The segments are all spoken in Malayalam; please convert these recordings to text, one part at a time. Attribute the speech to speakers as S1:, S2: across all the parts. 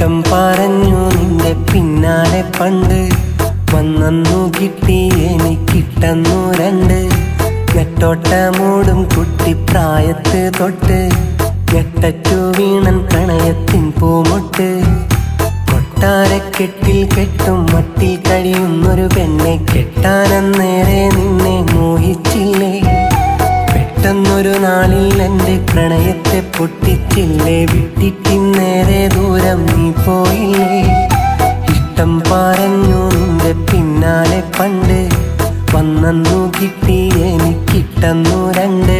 S1: ഇഷ്ടം പറഞ്ഞു നിന്റെ പിന്നാലെ പണ്ട് വന്നു കിട്ടി എനിക്കിട്ടെന്നു രണ്ട് നെട്ടോട്ടമൂടും കുട്ടിപ്രായത്ത് തൊട്ട് ഞെട്ടറ്റു വീണൻ പ്രണയത്തിൻ പൂമൊട്ട് കൊട്ടാരക്കെട്ടിൽ കെട്ടും മട്ടിൽ കഴിയുന്നൊരു പെണ്ണെ കെട്ടാനന്നേരെ നിന്നെ മോഹിച്ചില്ലേ പെട്ടെന്നൊരു നാളിൽ എൻ്റെ പ്രണയത്തെ പൊട്ടിച്ചില്ലേ വിട്ടിട്ടിന്നേരെ ദൂരം നീ പോയില്ലേ ഇഷ്ടം പറഞ്ഞു നിന്റെ പിന്നാലെ പണ്ട് വന്നു കിട്ടി എനിക്കിട്ടെന്നു രണ്ട്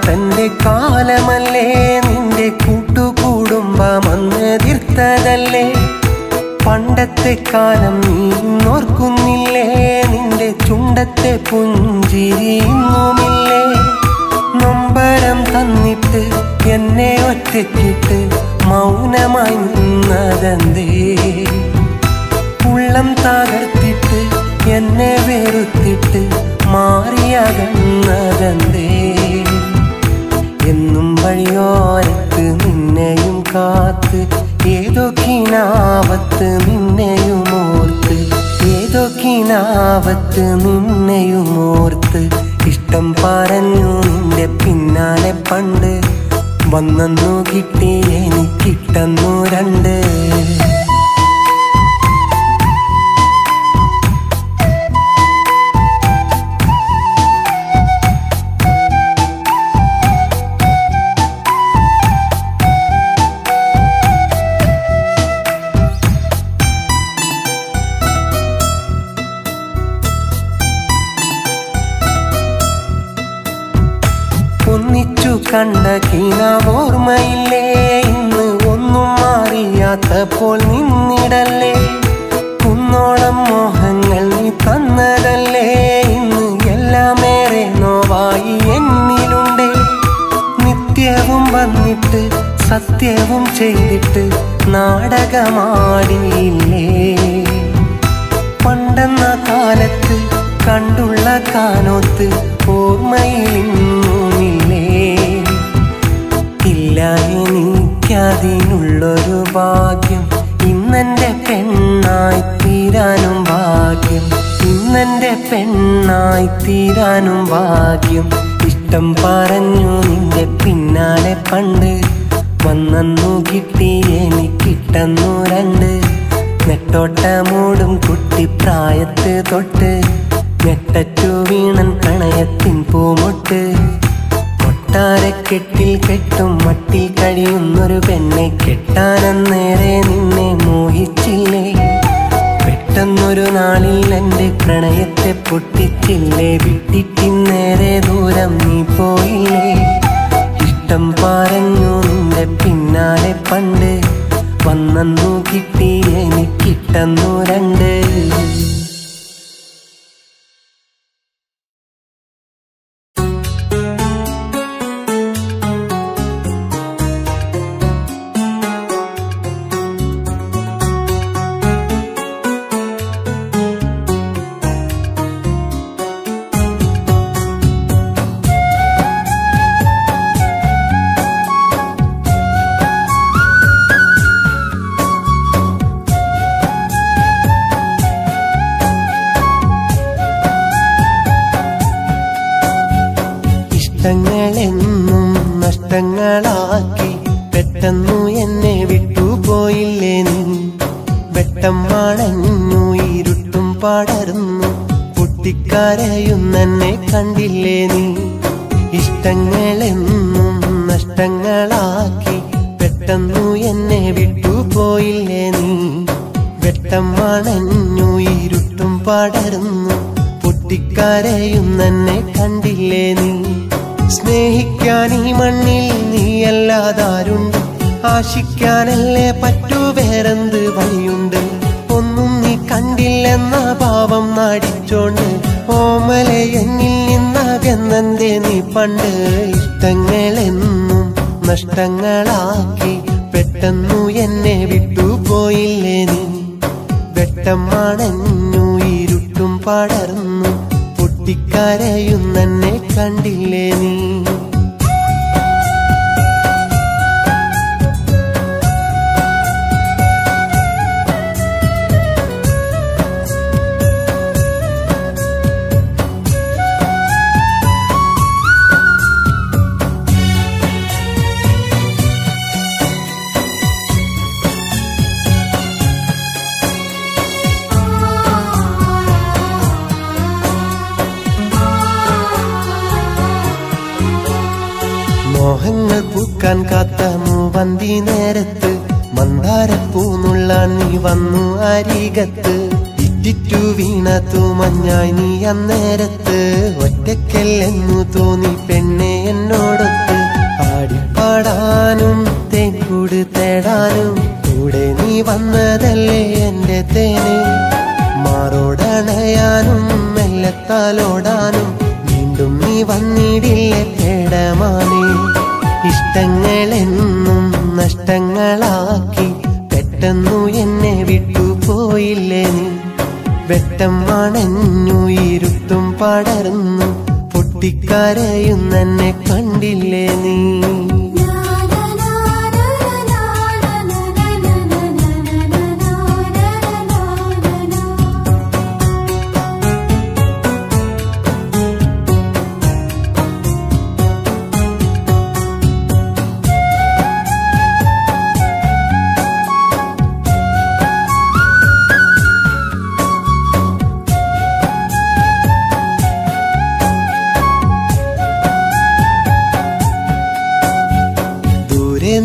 S1: തന്റെ കാലമല്ലേ നിന്റെ കൂട്ടുകുടുംബമെന്നെതിർത്തതല്ലേ പണ്ടത്തെ കാലം നീ ഓർക്കുന്നില്ലേ നിന്റെ ചുണ്ടത്തെ പുഞ്ചിരിയുന്നുമില്ലേ നൊമ്പരം തന്നിട്ട് എന്നെ ഒറ്റയ്ക്കിട്ട് മൗനമായി നിന്നതെന്തേ ഉള്ളം തകർത്തിട്ട് എന്നെ വെറുത്തിട്ട് മാറിയകന്നതെന്തേ എന്നും വഴിയോരത്ത് നിന്നെയും കാത്ത് ഏതോ കിനാവത്ത് നിന്നെയും ഓർത്ത് ഏതോ കിനാവത്ത് നിന്നെയും ഓർത്ത് ഇഷ്ടം പറഞ്ഞു നിന്റെ പിന്നാലെ പണ്ട് വന്നു കിട്ടി എനിക്കിട്ടെന്നു രണ്ട് ഒന്നിച്ചു കണ്ട കിനാവോർമ്മയില്ലേ ഇന്ന് ഒന്നും മാറിയാത്തപ്പോൾ നിന്നിടല്ലേ കുന്നോളം മോഹങ്ങൾ നീ തന്നതല്ലേ ഇന്ന് എല്ലാമേറെ നോവായി എന്നിലുണ്ടേ നിത്യവും വന്നിട്ട് സത്യവും ചെയ്തിട്ട് നാടകമാടിയില്ലേ പണ്ടെന്ന കാലത്ത് കണ്ടുള്ള കാനോത്ത് ഓർമ്മയിലിന്നുമില്ലേ ഇല്ല എനിക്കതിനുള്ളൊരു ഭാഗ്യം ഇന്നെൻ്റെ പെണ്ണായി തീരാനും ഭാഗ്യം ഇന്നെൻ്റെ പെണ്ണായി തീരാനും ഭാഗ്യം ഇഷ്ടം പറഞ്ഞു നിന്റെ പിന്നാലെ പണ്ട് വന്നു കിട്ടി എനിക്കിട്ടെന്നു രണ്ട് നെട്ടോട്ടമൂടും കുട്ടിപ്രായത്ത് തൊട്ട് ഞെട്ടറ്റു വീണൻ പ്രണയത്തിൻ പൂമൊട്ട് കൊട്ടാരക്കെട്ടിൽ കെട്ടും മട്ടിൽ കഴിയുന്നൊരു പെണ്ണെ കെട്ടാനന്നേരെ നിന്നെ മോഹിച്ചില്ലേ പെട്ടെന്നൊരു നാളിൽ എൻ്റെ പ്രണയത്തെ പൊട്ടിച്ചില്ലേ വിട്ടിട്ടിന്നേരെ ദൂരം നീ പോയില്ലേ ഇഷ്ടം പറഞ്ഞു നിന്റെ പിന്നാലെ പണ്ട് വന്നു കിട്ടി എനിക്കിട്ടെന്നു രണ്ട് ഇഷ്ടങ്ങളെന്നും നഷ്ടങ്ങളാക്കി പെട്ടെന്നു എന്നെ വിട്ടുപോയില്ലേ നീ വെട്ടം മണഞ്ഞു ഇരുട്ടും പടർന്നു പൊട്ടിക്കരയുന്നെന്നെ കണ്ടില്ലേ നീ ഇഷ്ടങ്ങളെന്നും നഷ്ടങ്ങളാക്കി പെട്ടെന്നു എന്നെ വിട്ടുപോയില്ലേ നീ വെട്ടം മണഞ്ഞു ഇരുട്ടും പടർന്നു പൊട്ടിക്കരയുന്നെന്നെ കണ്ടില്ലേ നീ സ്നേഹിക്കാൻ ഈ മണ്ണിൽ നീയല്ലാതാരുണ്ട് ആശിക്കാനല്ലേ പറ്റൂ വേറെന്ത് വഴിയുണ്ട് ഒന്നും നീ കണ്ടി കണ്ടില്ലെന്ന ഭാവം നാടിച്ചോണ്ട് ഓമലെ എന്നിൽ നിന്നകന്നന്റെ നീ പണ്ട് ഇഷ്ടങ്ങളെന്നും നഷ്ടങ്ങളാക്കി പെട്ടെന്നു എന്നെ വിട്ടുപോയില്ലേ നീ വെട്ടം മണഞ്ഞു ഇരുട്ടും പടർന്നു പൊട്ടിക്കരയുന്നെന്നെ കണ്ടില്ലേ നീ മോഹങ്ങൾ പൂക്കാൻ കാത്ത മൂവന്തി നേരത്ത് മന്ദാരപ്പൂന്നുള്ളാൻ നീ വന്നു അരികത്ത് ഇറ്റിറ്റു വീണത്തു മഞ്ഞായി നീ അന്നേരത്ത് ഒറ്റയ്ക്കല്ലെന്നു തോന്നി പെണ്ണെ എന്നോടൊത്ത് ആടിപ്പാടാനും തേൻകൂട് തേടാനും കൂടെ നീ വന്നതല്ലേ എന്റെ തേനെ മാറോടണയാനും മെല്ലത്താലോടാനും വീണ്ടും നീ വന്നിടില്ലേ പേടമാനേ ഇഷ്ടങ്ങളെന്നും നഷ്ടങ്ങളാക്കി പെട്ടെന്നു എന്നെ വിട്ടുപോയില്ലേ നീ വെട്ടം മണഞ്ഞു ഇരുട്ടും പടർന്നു പൊട്ടിക്കരയുന്നെന്നെ കണ്ടില്ലേ നീ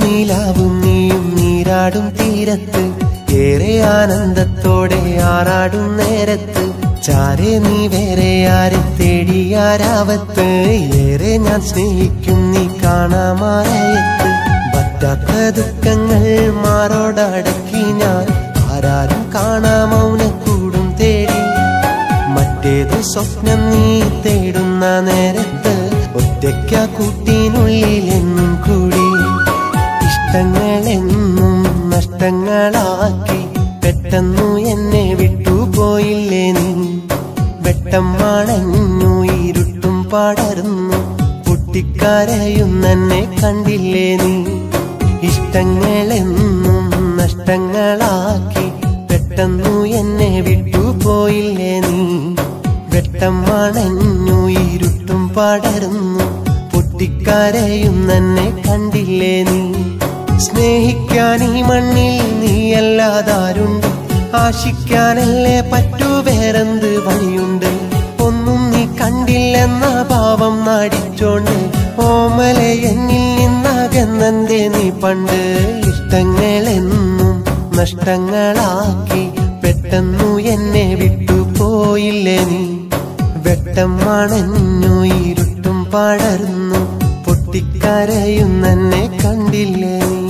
S1: നീലാവും നീയും നീരാടും തീരത്ത് ഏറെ ആനന്ദത്തോടെ ആറാടും നേരത്ത് ചാരെ നീ വേറെ ആരെ തേടിയാരാവത്ത് ഏറെ ഞാൻ സ്നേഹിക്കും നീ കാണാമാറയത്ത് പറ്റാത്ത ദുഃഖങ്ങൾ മാറോടടക്കി ഞാൻ ആരാരും കാണാ മൗനക്കൂടും തേടി മറ്റേതു സ്വപ്നം നീ തേടുന്ന നേരത്ത് ഒറ്റയ്ക്ക കൂട്ടിനുള്ളിൽ എന്നും കൂടി ഇഷ്ടങ്ങളെന്നും നഷ്ടങ്ങളാക്കി പെട്ടെന്നു എന്നെ വിട്ടുപോയില്ലേ നീ വെട്ടം മണഞ്ഞു ഇരുട്ടും പടർന്നു പൊട്ടിക്കരയുന്നെന്നെ കണ്ടില്ലേ നീ ഇഷ്ടങ്ങളെന്നും നഷ്ടങ്ങളാക്കി പെട്ടെന്നു എന്നെ വിട്ടുപോയില്ലേ നീ വെട്ടം മണഞ്ഞു ഇരുട്ടും പടർന്നു പൊട്ടിക്കരയുന്നെന്നെ കണ്ടില്ലേ നീ സ്നേഹിക്കാൻ ഈ മണ്ണിൽ നീയല്ലാതാരുണ്ട് ആശിക്കാനല്ലേ പറ്റൂ വേറെന്ത് വഴിയുണ്ട് ഒന്നും നീ കണ്ടില്ലെന്ന ഭാവം നാടിച്ചോണ്ട് ഓമലെ എന്നിൽ നിന്നകന്നന്റെ നീ പണ്ട് ഇഷ്ടങ്ങളെന്നും നഷ്ടങ്ങളാക്കി പെട്ടെന്നു എന്നെ വിട്ടുപോയില്ലേ നീ വെട്ടം മണഞ്ഞു ഇരുട്ടും പടർന്നു പൊട്ടിക്കരയുന്നെന്നെ കണ്ടില്ലേ നീ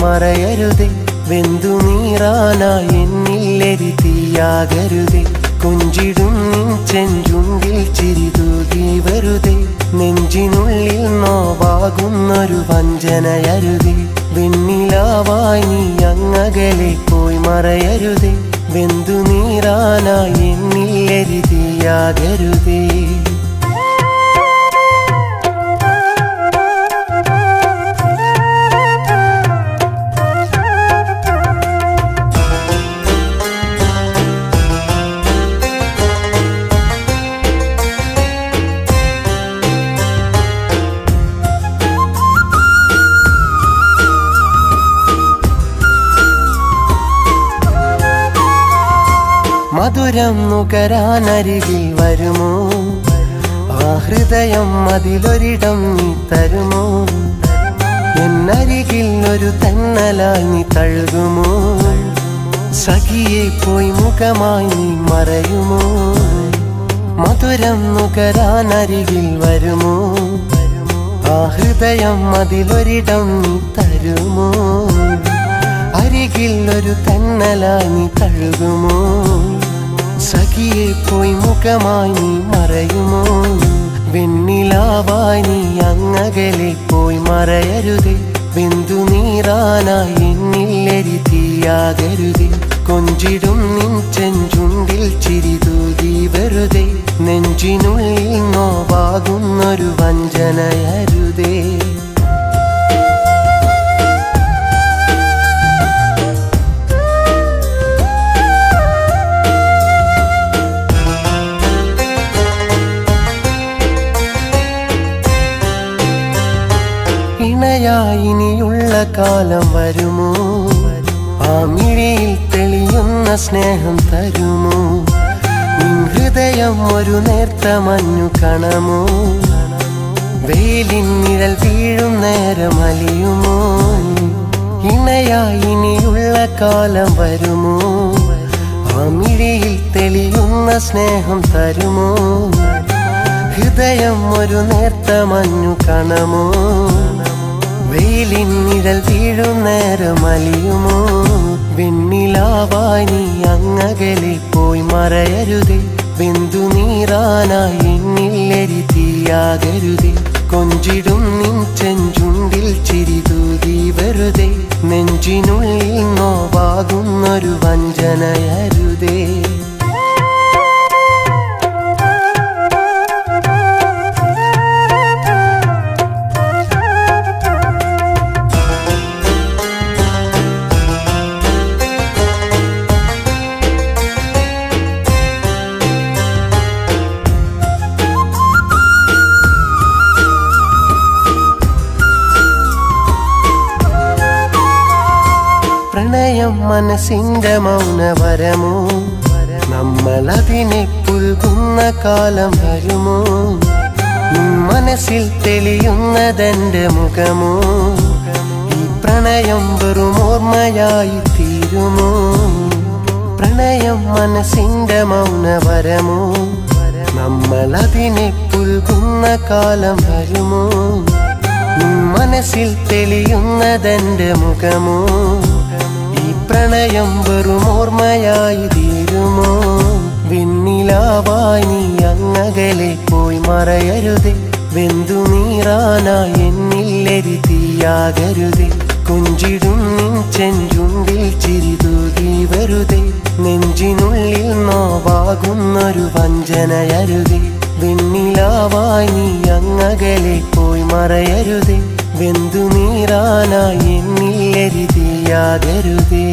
S1: മറയരുതേ വെന്തു നീറാനായി എന്നില്ലെരി തീയാകരുതേ കൊഞ്ചിടും നിൻ ചെഞ്ചുണ്ടിൽ ചിരിതൂകി വെറുതെ നെഞ്ചിനുള്ളിൽ നോവാകുന്നൊരു വഞ്ചനയരുതേ വെണ്ണിലാവായി നീ അങ്ങകലെ പോയി മറയരുതേ വെന്തു നീറാനായി എന്നില്ലെരി തീയാകരുതേ മധുരം നുകരാനരികിൽ വരുമോ ആ ഹൃദയം അതിലൊരിടം നീ തരുമോ എന്നരികിൽ ഒരു തന്നലായി നീ തഴുകുമോ സഖിയെ പോയി മുഖമായി നീ മറയുമോ മധുരം നുകരാനരികിൽ വരുമോ ആ ഹൃദയം അതിലൊരിടം നീ തരുമോ അരികിൽ ഒരു തന്നലായി നീ തഴുകുമോ സഖിയെ പോയി മുഖമായി നീ മറയുമോ വെണ്ണിലാവായി നീ അങ്ങകലെ പോയി മറയരുതേ ബിന്ദു നീറാനായി എന്നില്ലെരി തീയാകരുതേ കൊഞ്ചിടും നിൻ ചെഞ്ചുണ്ടിൽ ചിരി തൂകി വെറുതെ നെഞ്ചിനുള്ളിൽ നോവാകുന്നൊരു വഞ്ചനയരുതേ ഇനിയുള്ള കാലം വരുമോ ആ മിഴിയിൽ തെളിയുന്ന സ്നേഹം തരുമോ നിൻ ഹൃദയം ഒരു നേർത്ത മഞ്ഞു കണമോ വെയിലിൻ നിഴൽ വീഴും നേരം അലിയുമോ ഇണയായി ഇനിയുള്ള കാലം വരുമോ ആ മിഴിയിൽ തെളിയുന്ന സ്നേഹം തരുമോ ഹൃദയം ഒരു നേർത്ത മഞ്ഞു കണമോ വെയിലിൻ നിഴൽ വീഴും നേരം അലിയുമോ വെണ്ണിലാവായി നീ അങ്ങകലെ പോയി മറയരുതേ ബിന്ദു നീറാനായി എന്നില്ലെരി തീയാകരുതേ കൊഞ്ചിടും നിൻ ചെഞ്ചുണ്ടിൽ ചിരി തൂകി വെറുതെ നെഞ്ചിനുള്ളിൽ നോവാകുന്നൊരു വഞ്ചനയരുതേ പ്രണയം മനസ്സിന്റെ മൗനവരമോ നമ്മളതിനെ പുൽകുന്ന കാലം വരുമോ മനസ്സിൽ തെളിയുന്നതെന്റെ മുഖമോ ഈ പ്രണയം വെറും ഓർമ്മയായി തീരുമോ പ്രണയം മനസ്സിന്റെ മൗനവരമോ നമ്മളതിനെ പുൽകുന്ന കാലം വരുമോ മനസ്സിൽ തെളിയുന്നതെന്റെ മുഖമോ പ്രണയം വെറും ഓർമ്മയായി തീരുമോ വെണ്ണിലാവായി നീ അങ്ങകലെ പോയി മറയരുതേ വെന്തു നീറാനായി എന്നില്ലെരി തീയാകരുതേ കൊഞ്ചിടും നിൻ ചെഞ്ചുണ്ടിൽ ചിരി തൂകി വെറുതെ നെഞ്ചിനുള്ളിൽ നോവാകുന്നൊരു വഞ്ചനയരുതേ വെണ്ണിലാവായി നീ അങ്ങകലെ പോയി മറയരുതേ വെന്തു നീറാനായി എന്നില്ലെരി തീയാകരുതേ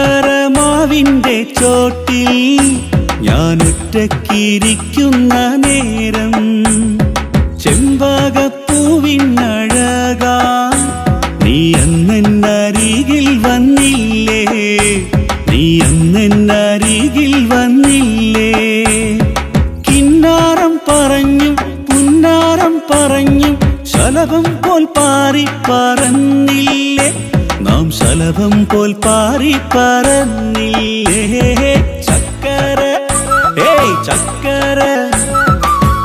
S2: ചക്കരമാവിന്റെ ചോട്ടിൽ ഞാൻ ഒറ്റക്കിരിക്കുന്ന നേരം ചെമ്പകപ്പൂവിനഴകാ നീ അന്നെന്നരികിൽ വന്നില്ലേ നീ അന്നെന്നരികിൽ വന്നില്ലേ കിന്നാരം പറഞ്ഞു പുന്നാരം പറഞ്ഞു ശലഭം പോൽ പാറി പറന്നില്ലേ നാം ശലഭം പോൽ പാറി പറന്നില്ലേ ചക്കര ചക്കര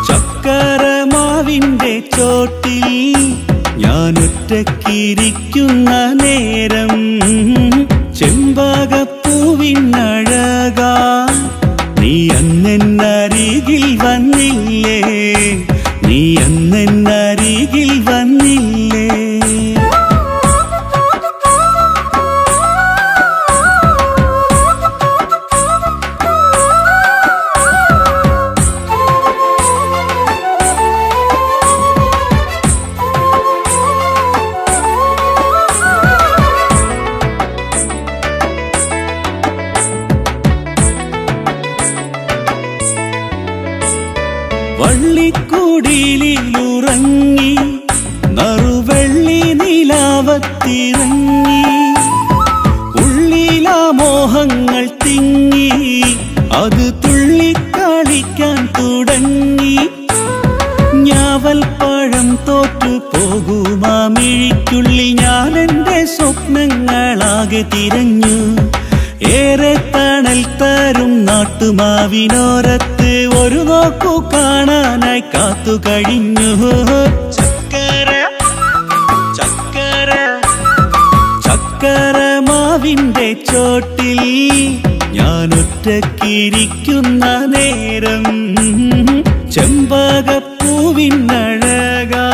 S2: ചക്കര മാവിന്റെ ചോട്ടിൽ ഞാൻ ഒറ്റക്കിരിക്കുന്ന നേരം ചെമ്പകപ്പൂവിനഴകാ നീ അന്നെന്നരികിൽ വന്നില്ലേ നീ അന്നെന്നരികിൽ വന്നില്ലേ വള്ളിക്കുടിലുറങ്ങി നറുവെള്ളി നിലാവത്തിറങ്ങി ഉള്ളിലാ മോഹങ്ങൾ തിങ്ങി അത് തുള്ളിക്കളിക്കാൻ തുടങ്ങി ഞാവൽ പഴം തോറ്റു പോകുമാ മിഴിക്കുള്ളിൽ ഞാൻ എൻ്റെ സ്വപ്നങ്ങളാകെ തിരഞ്ഞു ഏറെ തണൽ തരും നാട്ടുമാവിനോരത്ത് ഒരു നോക്കു കാണാനായി കാത്തു കഴിഞ്ഞു ചക്കര ചക്കര ചക്കര മാവിന്റെ ചോട്ടിൽ ഞാൻ ഒറ്റക്കിരിക്കുന്ന നേരം ചെമ്പകപ്പൂവിനഴകാ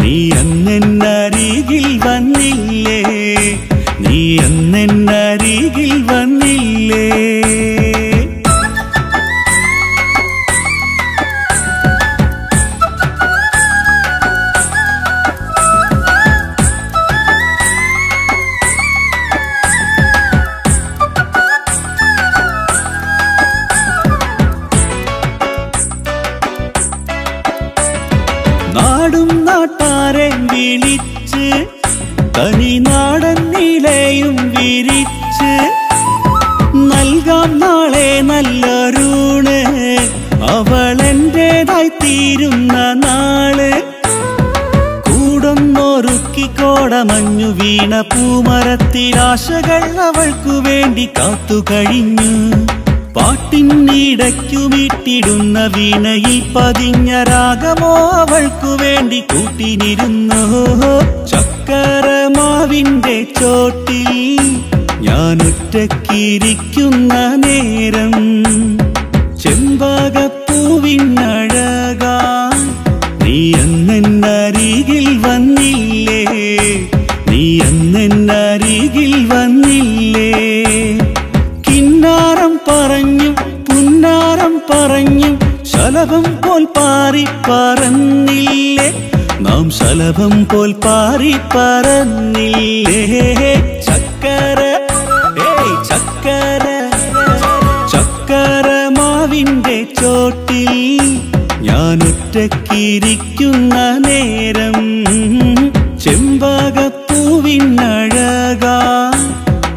S2: നീ അന്നെന്നരികിൽ വന്നില്ലേ നീ അന്നെന്നരികിൽ വന്നില്ലേ നാടും നാട്ടാരെ വിളിച്ച് തനിനാടൻ നിലയും വിരിച്ച് നൽകാം നാളെ നല്ലൊരൂണ് അവളെന്റേതായി തീരുന്ന നാള് കൂടൊന്നൊരുക്കി കോടമഞ്ഞു വീണ പൂമരത്തിലാശകൾ അവൾക്കു വേണ്ടി കാത്തു കഴിഞ്ഞു പാട്ടിനിടയ്ക്കുമിട്ടിടുന്ന വീണയിൽ പതിഞ്ഞ രാഗമോ അവൾക്കു വേണ്ടി കൂട്ടിനിരുന്നു ചക്കര മാവിന്റെ ചോട്ടിൽ ഞാൻ ഒറ്റക്കിരിക്കുന്ന നേരം ചെമ്പകപ്പൂവിനഴകാ നീ അന്നെന്നരികിൽ വന്നില്ലേ നീ അന്നെന്നരികിൽ വന്നില്ലേ കിന്നാരം പറഞ്ഞു പുന്നാരം പറഞ്ഞു ശലഭം പോൽ പാറി പറന്നില്ലേ നാം ശലഭം പോൽ പാറി പറന്നില്ലേ ചക്കര ചക്കര ചക്കര മാവിന്റെ ചോട്ടിൽ ഞാൻ ഒറ്റക്കിരിക്കുന്ന നേരം ചെമ്പകപ്പൂവിനഴകാ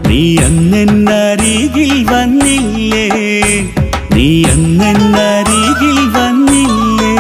S2: നീ അന്നെന്നരികിൽ വന്നില്ലേ നീ അന്നെന്നരികിൽ വന്നില്ലേ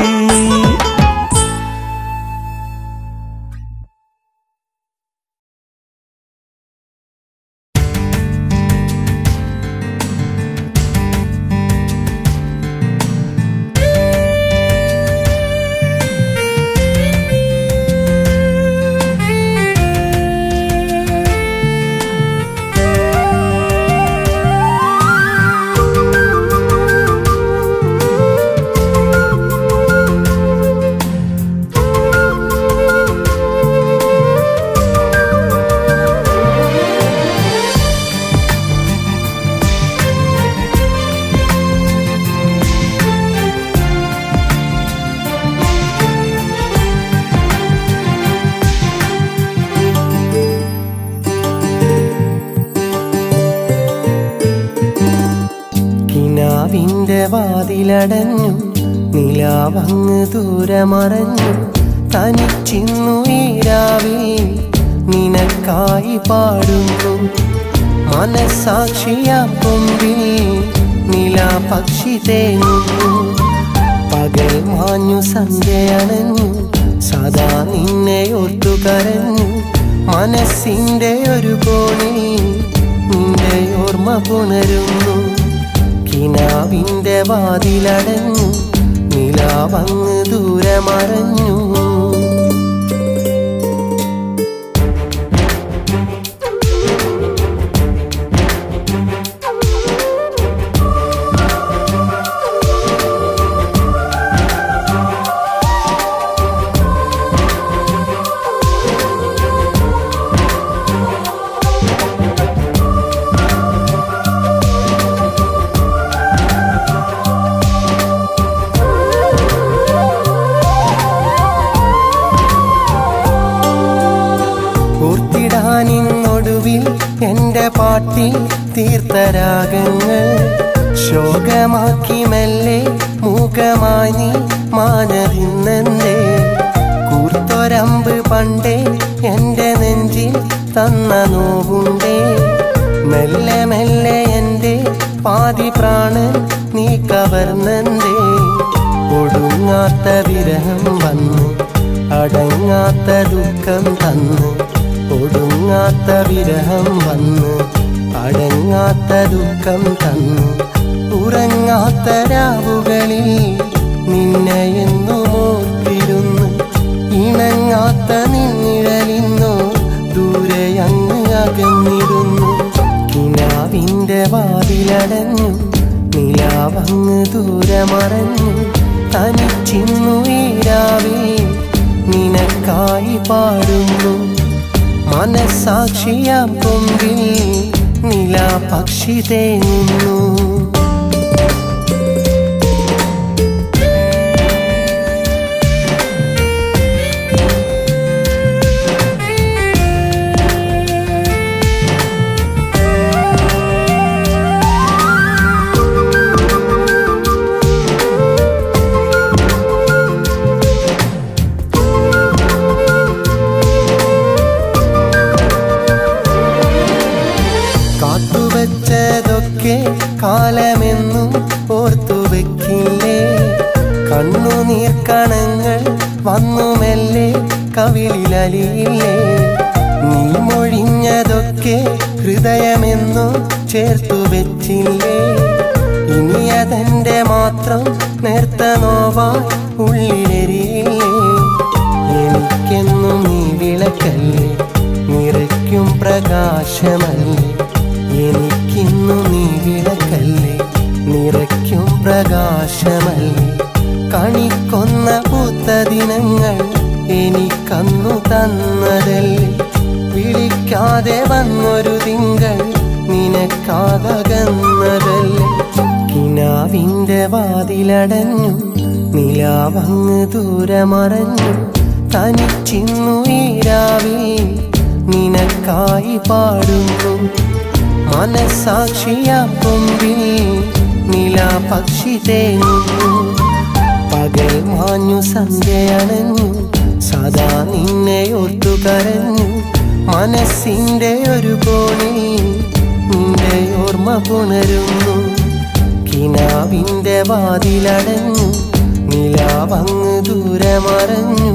S1: വാതിലടഞ്ഞു നിലാവങ്ങ് ദൂരമറഞ്ഞു തനിച്ചിന്നു ഈ രാവിൽ നിനക്കായി പാടുന്നു മനസാക്ഷിയ കൊമ്പിൽ നിലാപക്ഷി തേങ്ങുന്നു പകൽ മാഞ്ഞു സന്ധ്യയണഞ്ഞു സദാ നിന്നെ ഓർത്തു കരഞ്ഞു മനസ്സിൻ്റെ ഒരു കോണിൽ നിന്റെ ഓർമ്മ പുണരുന്നു. കിനാവിൻ്റെ വാതിലടഞ്ഞു, നിലാവങ്ങ് ദൂരെ മറഞ്ഞു. നിന്നൊടുവിൽ എൻ്റെ പാട്ടിൽ തീർത്ഥരാഗങ്ങൾ ശോകമാക്കി മെല്ലെ മൂകമായി നീ മാഞ്ഞതിന്നെന്തേ? കൂർത്തൊരമ്പ് പണ്ടേ എൻ്റെ നെഞ്ചിൽ തന്ന നോവുണ്ടേ. മെല്ലെ മെല്ലെ എൻ്റെ പാതി പ്രാണൻ നീ കവർന്നെന്തേ? ഒടുങ്ങാത്ത വിരഹം വന്നു, അടങ്ങാത്ത ദുഃഖം തന്നു. ഒടുങ്ങാത്ത വിരഹം വന്ന്, അടങ്ങാത്ത ദുഃഖം തന്നു. ഉറങ്ങാത്ത രാവുകളിൽ നിന്നെ എന്നും ഓർത്തിരുന്നു. ഇണങ്ങാത്ത നിന്നിഴലിന്നോ ദൂരെ അങ്ങ് അകന്നിരുന്നു. കിനാവിൻ്റെ വാതിലടഞ്ഞു, നിലാവങ്ങ് ദൂരെ മറഞ്ഞു. തനിച്ചിന്നു ഈ രാവിൽ നിനക്കായി പാടുന്നു. മനസാക്ഷിയാം കൊമ്പിൽ നിലാപക്ഷി തേങ്ങുന്നു. കാത്തുവച്ചതൊക്കെ കാലമെന്നും ഓർത്തു വെക്കില്ലേ? കണ്ണുനീർക്കണങ്ങൾ വന്നു മെല്ലെ കവിളിലലിയില്ലേ? നീ മൊഴിഞ്ഞതൊക്കെ ഹൃദയമെന്നും ചേർത്തു വെച്ചില്ലേ? ഇനി അതെന്റെ മാത്രം നേർത്ത നോവാൻ ഉള്ളിലെരിയില്ലേ? എനിക്കെന്നും നീ വിളക്കല്ലേ, നിറയ്ക്കും പ്രകാശമല്ലേ? എനിക്കിന്നു നീ വിളക്കല്ലേ, നിറയ്ക്കും പ്രകാശമല്ലേ? കണിക്കൊന്ന പൂത്ത ദിനങ്ങൾ എനിക്കന്നു തന്നതല്ലേ? വിളിക്കാതെ വന്നൊരു തിങ്കൾ നിനക്കാകന്നതല്ലേ? കിനാവിൻ്റെ വാതിലടഞ്ഞു, നിലാവങ്ങ് ദൂരെ മറഞ്ഞു. തനിച്ചിന്നു ഈ രാവിൽ നിനക്കായി പാടുന്നു. മനസാക്ഷിയാം കൊമ്പിൽ നിലാപക്ഷി തേങ്ങുന്നു. പകൽ മാഞ്ഞു സന്ധ്യയണഞ്ഞു, സദാ നിന്നെ ഓർത്തു കരഞ്ഞു. മനസ്സിൻ്റെ ഒരു കോണിൽ നിന്റെ ഓർമ്മ പുണരുന്നു. കിനാവിൻ്റെ വാതിലടഞ്ഞു, നിലാവങ്ങ് ദൂരെ മറഞ്ഞു.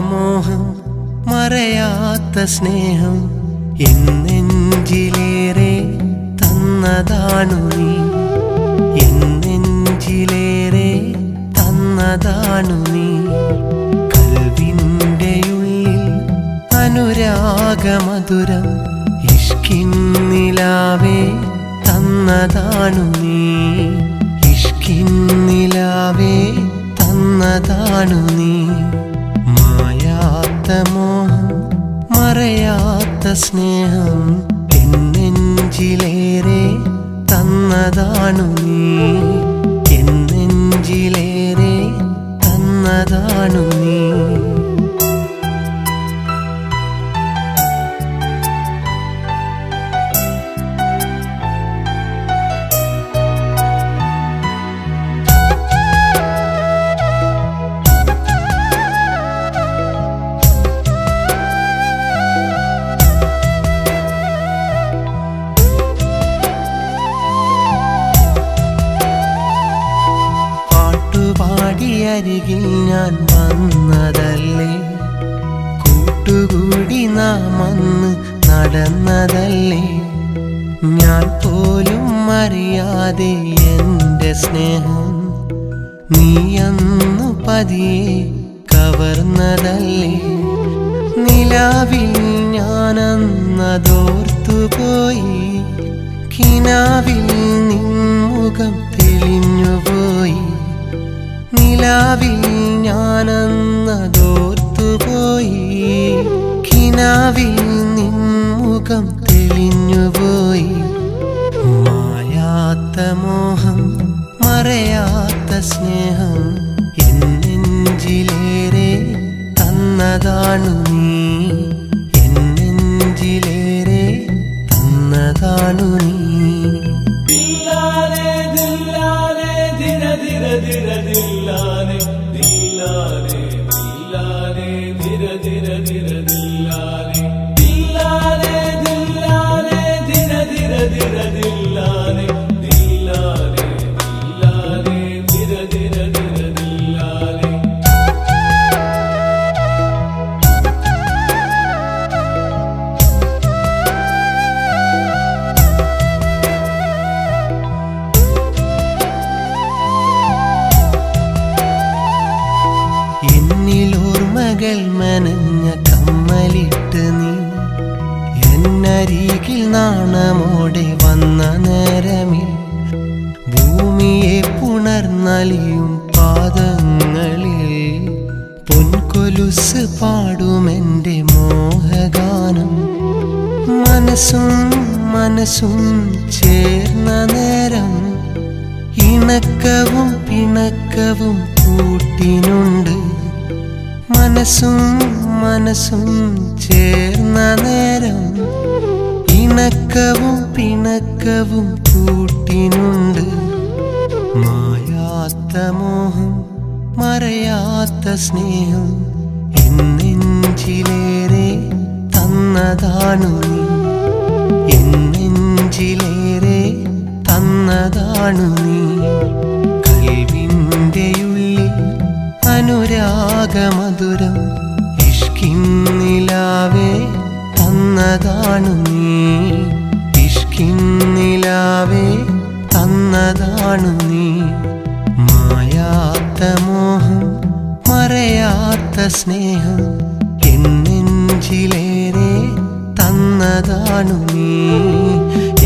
S1: മോഹം മറയാത്ത സ്നേഹം എന്നെഞ്ചിലേറെ തന്നതാണു നീ. എന്നെഞ്ചിലേറെ തന്നതാണു നീ. കൽവിൻ്റെ ഉള്ളിൽ അനുരാഗമധുരം ഇഷ്കിൻ നിലാവേ തന്നതാണു നീ. ഇഷ്കിൻ നിലാവേ തന്നതാണു നീ. മായാത്ത മോഹം മറയാത്ത സ്നേഹം എന്നെഞ്ചിലേറെ തന്നതാണു നീ. എന്നെഞ്ചിലേറെ തന്നതാണു നീ. നാം അന്ന് നടന്നതല്ലേ. ഞാൻ പോലും അറിയാതെ എൻ്റെ സ്നേഹം നീ അന്നു പതിയെ കവർന്നതല്ലേ. നിലാവിൽ ഞാനന്നതോർത്തുപോയി, കിനാവിൽ നിൻമുഖം തെളിഞ്ഞുപോയി. നിലാവിൽ ഞാനന്നതോർത്തുപോയി, കിനാവിൽ നിൻമുഖം തെളിഞ്ഞുപോയി. മായാത്ത മോഹം മറയാത്ത സ്നേഹം എന്നെഞ്ചിലേറെ തന്നതാണു നീ, എന്നെഞ്ചിലേറെ തന്നതാണു നീ.
S2: ദില്ലാനെ ദില്ലാനെ ദിന ദിന ദിന ദില്ലാനെ ദില്ലാനെ ദില്ലാനെ ദിന ദിന ദിന ദില്ലാനെ ദില്ലാനെ ദില്ലാനെ ദിന ദിന ദിന ദില്ലാനെ ദില്ലാനെ ദില്ലാനെ ദിന ദിന ദിന ദില്ലാനെ.
S1: എന്നിലോർമകൾ മനഞ്ഞ കമ്മലിട്ട് നീ എന്നരികിൽ നാണമോടെ വന്ന നേരമിൽ ഭൂമിയെ പുണർന്നലിയും പാദങ്ങളിൽ പൊൻകൊലുസ് പാടുമെൻ്റെ മോഹഗാനം. മനസ്സും മനസ്സും ചേർന്ന നേരം ഇണക്കവും പിണക്കവും കൂട്ടിനുണ്ട്. മനസ്സും മനസ്സും ചേർന്ന നേരം ഇണക്കവും പിണക്കവും കൂട്ടിനുണ്ട്. മായാത്ത മോഹം മറയാത്ത സ്നേഹം എന്നെഞ്ചിലേറെ തന്നതാണു നീ, എന്നെഞ്ചിലേറെ തന്നതാണു നീ. കൽവിൻ്റെ ഉള്ളിൽ അനുരാഗമധുരം ഇഷ്കിൻ നിലാവേ തന്നതാണു നീ, ഇഷ്കിൻ നിലാവേ തന്നതാണു നീ. മായാത്ത മോഹം മറയാത്ത സ്നേഹം എന്നെഞ്ചിലേറെ തന്നതാണു നീ,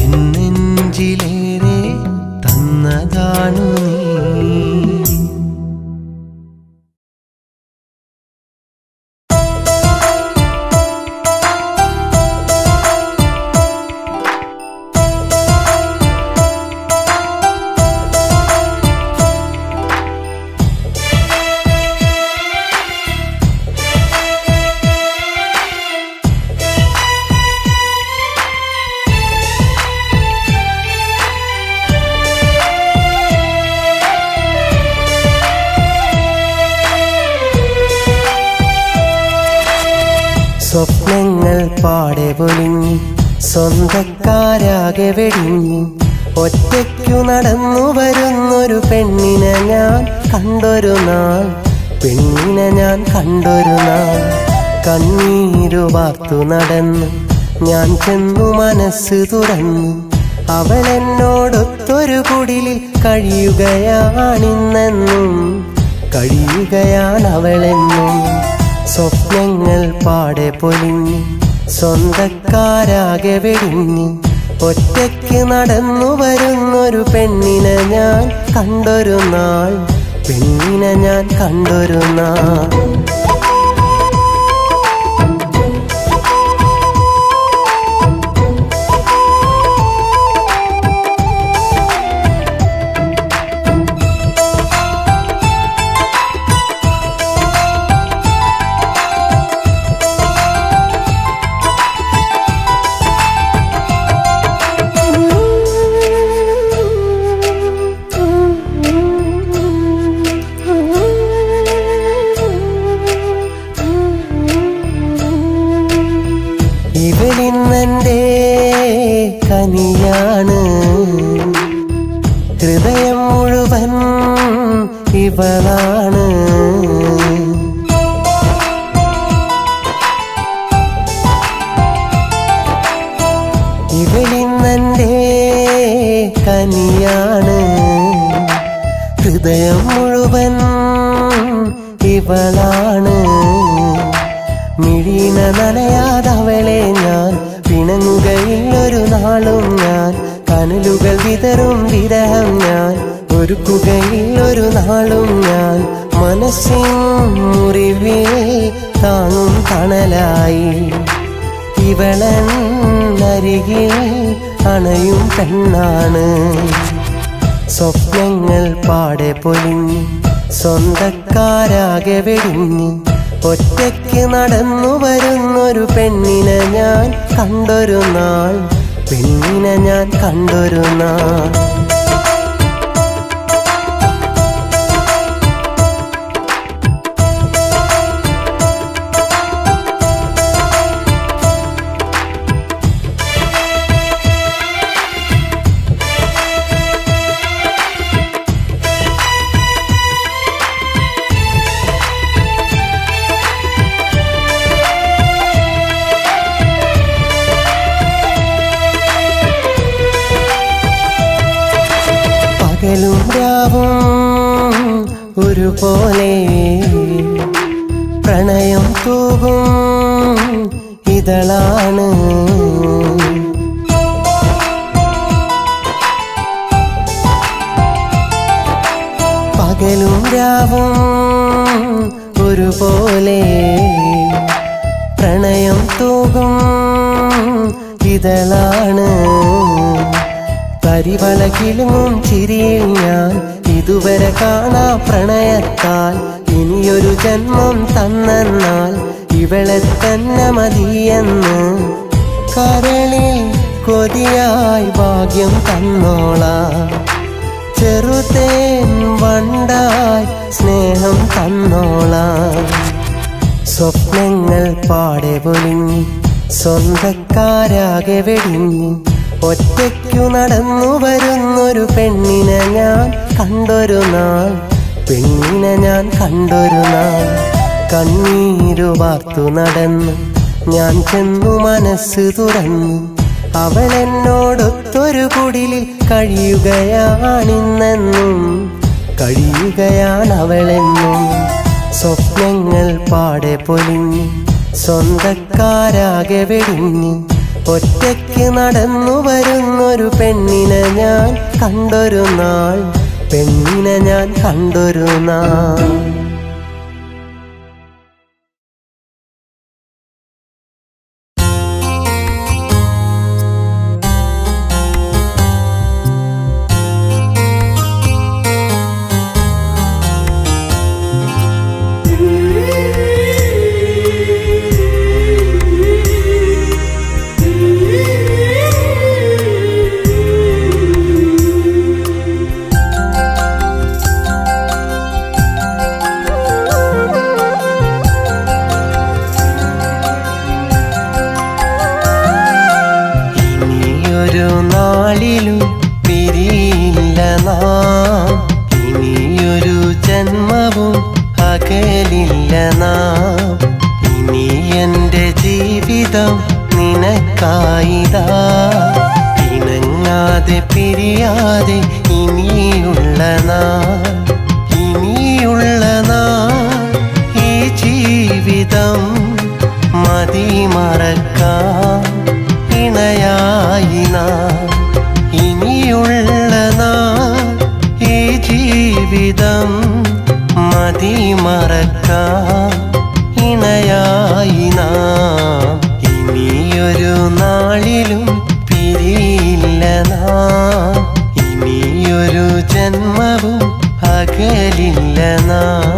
S1: എന്നെഞ്ചിലേറെ തന്നതാണു നീ. സ്വപ്നങ്ങൾ പാടെ പൊലിഞ്ഞ് സ്വന്തക്കാരാകെ വെടിഞ്ഞ് ഒറ്റയ്ക്കു നടന്നു വരുന്നൊരു പെണ്ണിനെ ഞാൻ കണ്ടൊരു നാൾ, പെണ്ണിനെ ഞാൻ കണ്ടൊരു നാൾ. കണ്ണീരു വാർത്തു നടന്ന് ഞാൻ ചെന്നു മനസ്സ് തുറന്നു, അവളെന്നോടൊത്തൊരു കുടിലിൽ കഴിയുകയാണിന്നെന്നും, കഴിയുകയാണവളെന്നും. സ്വപ്നങ്ങൾ പാടെ പൊലിഞ്ഞ് സ്വന്തക്കാരാകെ വെടിഞ്ഞ് ഒറ്റയ്ക്ക് നടന്നു വരുന്നൊരു പെണ്ണിനെ ഞാൻ കണ്ടൊരു നാൾ, പെണ്ണിനെ ഞാൻ കണ്ടൊരു നാൾ. ഇവളിന്നെൻ്റെ കനിയാണ്, ഹൃദയം മുഴുവൻ ഇവളാണ്. നിന്നെൻ്റെ കനിയാണ്, ഹൃദയം മുഴുവൻ ഇവളാണ്. മിഴീന നനയാതവളെ ഞാൻ പിണങ്ങുകയില്ലൊരു നാളും ഞാൻ. കനലുകൾ വിതറും വിരഹം ഞാൻ ഒരുക്കുകയില്ലൊരു നാളും ഞാൻ. മനസ്സിൻ മുറിവിൽ താങ്ങും തണലായി ഇവളൻ അരികിൽ അണയും പെണ്ണാണ്. സ്വപ്നങ്ങൾ പാടെ പൊലിഞ്ഞ് സ്വന്തക്കാരാകെ വെടിഞ്ഞ് ഒറ്റയ്ക്ക് നടന്നു വരുന്നൊരു പെണ്ണിനെ ഞാൻ കണ്ടൊരു നാൾ, പെണ്ണിനെ ഞാൻ കണ്ടൊരു നാൾ. പകലും രാവും ഒരുപോലെ പ്രണയം തൂകും ഇതളാണ്. പകലും രാവും ഒരുപോലെ പ്രണയം തൂകും ഇതളാണ്. കരിവളകിലും ചിരിയിൽ ഞാൻ ഇതുവരെ കാണാ പ്രണയത്താൽ ഇനിയൊരു ജന്മം തന്നാൽ ഇവളെ തന്നെ മതിയെന്ന് കരളിൽ കൊതിയായി ഭാഗ്യം തന്നോളാം. ചെറുതേൻ വണ്ടായി സ്നേഹം തന്നോളാം. സ്വപ്നങ്ങൾ പാടെ പൊലിഞ്ഞ് സ്വന്തക്കാരാകെ വെടിഞ്ഞ് ഒറ്റയ്ക്കു നടന്നു വരുന്നൊരു പെണ്ണിനെ ഞാൻ കണ്ടൊരു നാൾ, പെണ്ണിനെ ഞാൻ കണ്ടൊരു നാൾ. കണ്ണീരു വാർത്തു നടന്ന് ഞാൻ ചെന്നു മനസ്സ് തുറന്നു. അവളെന്നോടൊത്തൊരു കുടിലിൽ കഴിയുകയാണിന്നെന്നും, കഴിയുകയാണവളെന്നും. സ്വപ്നങ്ങൾ പാടെ പൊലിഞ്ഞ് സ്വന്തക്കാരാകെ വെടിഞ്ഞ് ഒറ്റയ്ക്ക് നടന്നു വരുന്നൊരു പെണ്ണിനെ ഞാൻ കണ്ടൊരു നാൾ, പെണ്ണിനെ ഞാൻ കണ്ടൊരു നാൾ. ഇനിയൊരു ജന്മവും അകലില്ല നാം. ഇനി എന്റെ ജീവിതം നിനക്കായിതാ. ഇണങ്ങാതെ പിരിയാതെ ഇനിയുള്ള നാൾ, ഇനിയുള്ള നാൾ ഈ ജീവിതം മതി മറക്കാം ഇണയായി നാം. ഇനിയുള്ള നാൾ ഈ ജീവിതം മതി മറക്കാം ഇണയായി നാം. ഇനിയൊരു നാളിലും പിരിയില്ല നാം, ഇനിയൊരു ജന്മവും അകലില്ല നാം.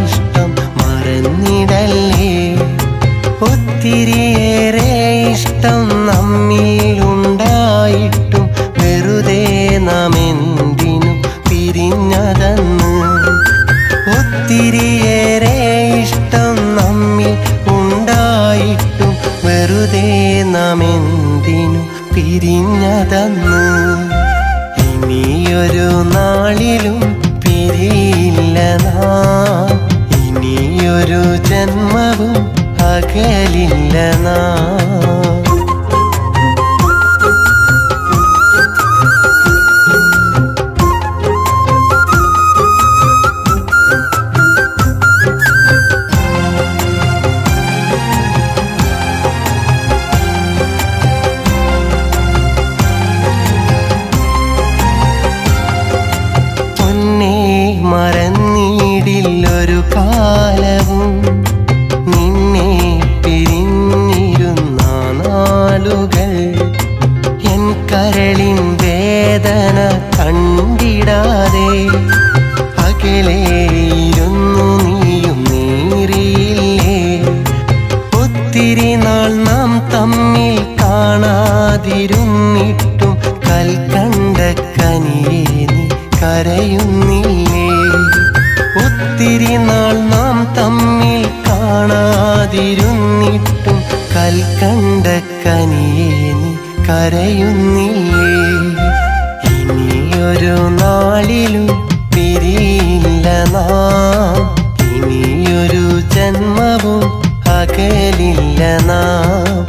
S1: ഇഷ്ടം മറന്നിടല്ലേ. ഒത്തിരിയേറെ ഇഷ്ടം നമ്മിലുണ്ടായിട്ടും വെറുതെ നാം എന്തിനു പിരിഞ്ഞതെന്ന്. ഒത്തിരിയേറെ ഇഷ്ടം നമ്മിൽ ഉണ്ടായിട്ടും വെറുതെ നാം എന്തിനു പിരിഞ്ഞതെന്ന്. ഇനിയൊരു നാളിലും പിരിയില്ല നാം, ഇനിയൊരു ജന്മവും അകലില്ല നാം. മറന്നിടില്ലൊരു കാലവും നിന്നെ പിരിഞ്ഞിരുന്ന നാളുകൾ. എൻ കരളിൻ വേദന കണ്ടിടാതെ അകലെയിരുന്നു നീയും നീറിയില്ലേ. ഒത്തിരി നാൾ നാം തമ്മിൽ കാണാതിരുന്നിട്ടും കൽക്കണ്ട കനിയേ നീ കരയുന്നില്ലേ. ഒത്തിരി നാൾ നാം തമ്മിൽ കാണാതിരുന്നിട്ടും കൽക്കണ്ട കനിയേ നീ കരയുന്നില്ലേ. ഇനിയൊരു നാളിലും പിരിയില്ല നാം, ഇനിയൊരു ജന്മവും അകലില്ല നാം.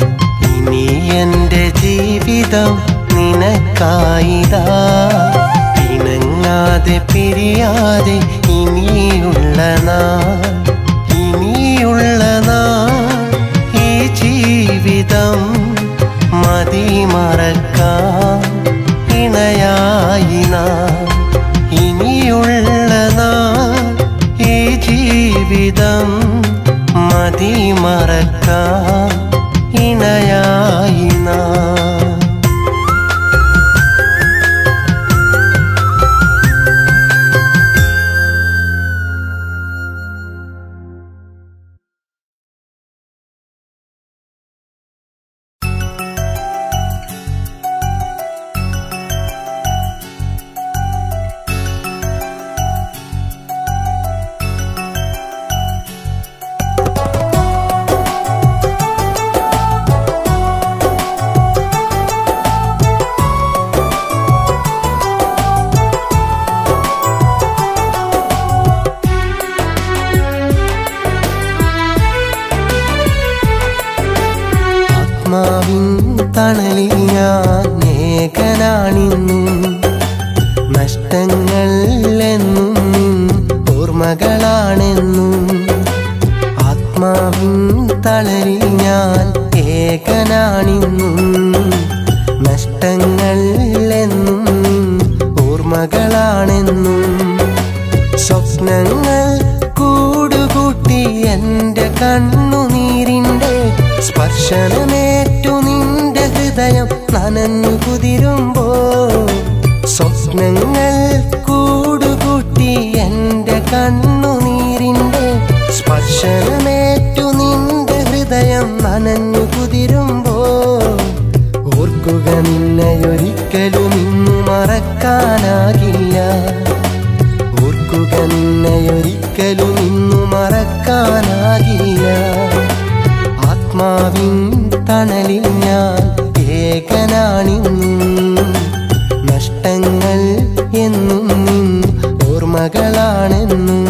S1: ഇനി എൻ്റെ ജീവിതം നിനക്കായിതാ, പിണങ്ങാതെ പിരിയാതെ ഇനിയുള്ള നാൾ, ഇനിയുള്ള നാൾ ഈ ജീവിതം മതി മറക്കാൻ ഇണയായി നാം. ഇനിയുള്ള നാൾ ഈ ജീവിതം മതി മറക്കാൻ ഇണയായി നാം. തണലിൽ ഞാൻ ഏകനാണിന്നും, നഷ്ടങ്ങൾ എന്നും ഓർമ്മകളാണെന്നും. ആത്മാവിൻ തണലിൽ ഞാൻ ഏകനാണിന്നും, നഷ്ടങ്ങൾ എന്നും ഓർമ്മകളാണെന്നും. സ്വപ്നങ്ങൾ കൂടുകൂട്ടി എൻ്റെ കണ്ണുനീരിൻ്റെ സ്പർശനമേറ്റു നിന്റെ ഹൃദയം നനഞ്ഞു കുതിരുമ്പോൾ. സ്വപ്നങ്ങൾ കൂടുകൂട്ടി എൻ്റെ കണ്ണുനീരിൻ്റെ സ്പർശനമേറ്റു നിന്റെ ഹൃദയം നനഞ്ഞു കുതിരുമ്പോൾ. ഓർക്കുക നിന്നെയൊരിക്കലും ഇന്നു മറക്കാനാകില്ല, ഓർക്കുക നിന്നെയൊരിക്കലും ഇന്നു മറക്കാനാകില്ല. ആത്മാവിൻ തണലിൽ ഞാൻ ഏകനാണിന്നും, നഷ്ടങ്ങൾ എന്നും ഓർമ്മകളാണെന്നും.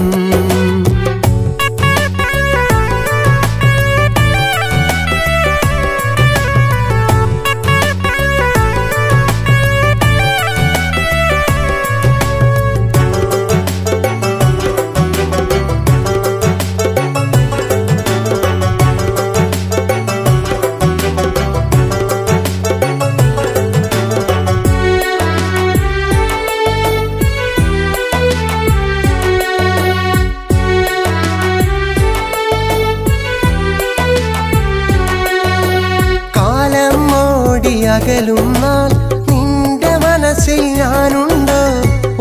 S1: അകലും നാൾ നിന്റെ മനസ്സിൽ ഞാനുണ്ട്,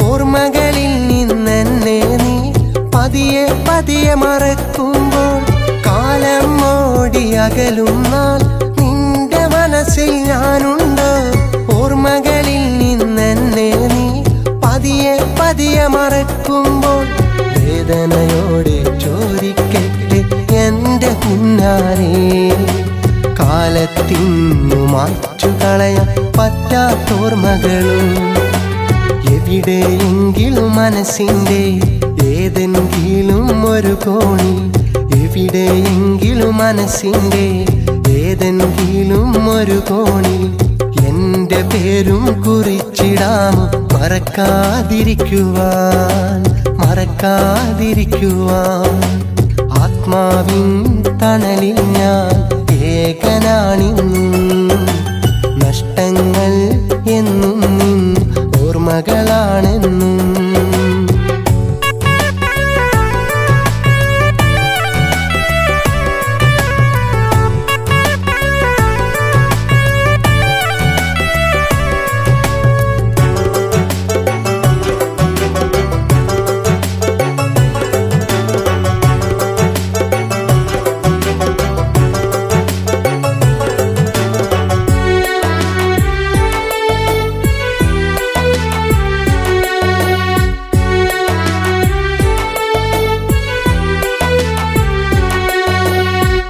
S1: ഓർമ്മകളിൽ നിന്നെന്നെ നീ പതിയെ പതിയെ മറക്കുമ്പോൾ കാലം ഓടി അകലും നാൾ നിന്റെ മനസ്സിൽ ഞാനുണ്ട്. ഓർമ്മകളിൽ നിന്നെന്നെ നീ പതിയെ പതിയെ മറക്കുമ്പോൾ വേദനയോടെ ചോദിക്കട്ടെ എന്റെ പുന്നാരേ. കാലത്തിന്നു മായ്ച്ചു കളയാൻ പറ്റാത്തോർമ്മകളും എവിടെയെങ്കിലും മനസ്സിന്റെ ഏതെങ്കിലും ഒരു കോണിൽ, എവിടെയെങ്കിലും മനസ്സിന്റെ ഏതെങ്കിലും ഒരു കോണിൽ എന്റെ പേരും കുറിച്ചിടാമോ മറക്കാതിരിക്കുവാൻ, മറക്കാതിരിക്കുവാൻ. ആത്മാവിൻ തണലിൽ ഞാൻ ഏകനാണിന്നും. നഷ്ടങ്ങൾ എന്നും നിൻ ഓർമ്മകളാണെന്നും.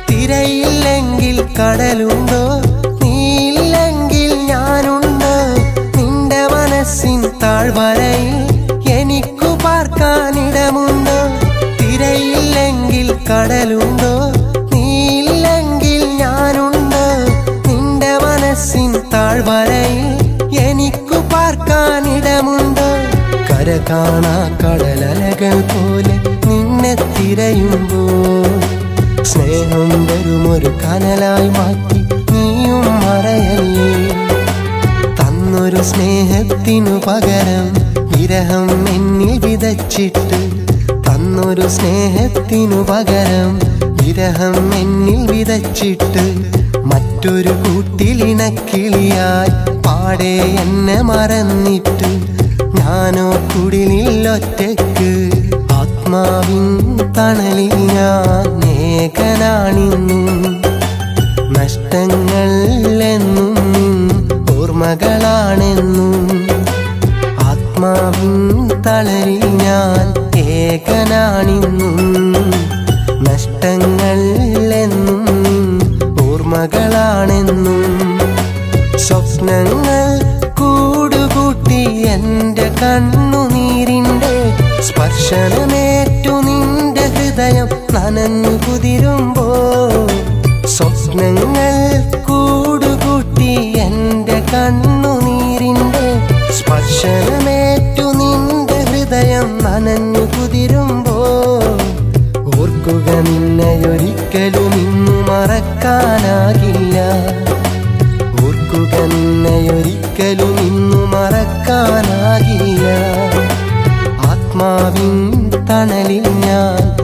S1: തിരയില്ലെങ്കിൽ കടലുണ്ടോ, നീയില്ലെങ്കിൽ ഞാനുണ്ട്. നിന്റെ മനസ്സിൻ താഴ്വരയിൽ എനിക്കു പാർക്കാനിടമുണ്ട്. തിരയില്ലെങ്കിൽ കടലുണ്ടോ, നീയില്ലെങ്കിൽ ഞാനുണ്ട്. നിന്റെ മനസ്സിൻ താഴ്വരയിൽ എനിക്കു പാർക്കാനിടമുണ്ട്. കര കാണാ കടലലകൾ പോലെ നിന്നെ തിരയുമ്പോൾ സ്നേഹം വരുമൊരു കനലായി മാറ്റി നീയും മറയല്ലേ. തന്നൊരു സ്നേഹത്തിനു പകരം വിരഹം എന്നിൽ വിതച്ചിട്ട്, തന്നൊരു സ്നേഹത്തിനു പകരം വിരഹം എന്നിൽ വിതച്ചിട്ട് മറ്റൊരു കൂട്ടിലിണക്കിളിയായി പാടെ എന്നെ മറന്നിട്ട് ഞാനോ കുടിലിൽ ഒറ്റയ്ക്ക്. ആത്മാവിൻ തണലിൽ ഞാൻ ഏകനാണിന്നും. നഷ്ടങ്ങൾ എന്നും ഓർമ്മകളാണെന്നും. ആത്മാവിൻ തണലിൽ ഞാൻ ഏകനാണിന്നും. നഷ്ടങ്ങൾ എന്നും ഓർമ്മകളാണെന്നും. സ്വപ്നങ്ങൾ കൂടുകൂട്ടി എന്റെ കണ്ണുനീരിന്റെ സ്പർശനമേറ്റു നിന്റെ ഹൃദയം നനഞ്ഞു കുതിരുമ്പോ. സ്വപ്നങ്ങൾ കൂടുകൂട്ടി എന്റെ കണ്ണുനീരിന്റെ സ്പർശനമേറ്റു നിന്റെ ഹൃദയം നനഞ്ഞു കുതിരുമ്പോ. ഓർക്കുക നിന്നെയൊരിക്കലും ഇന്നു മറക്കാനാകില്ല. ഓർക്കുക നിന്നെയൊരിക്കലും ഇന്നു മറക്കാനാകില്ല. ആത്മാവിൻ തണലിൽ ഞാൻ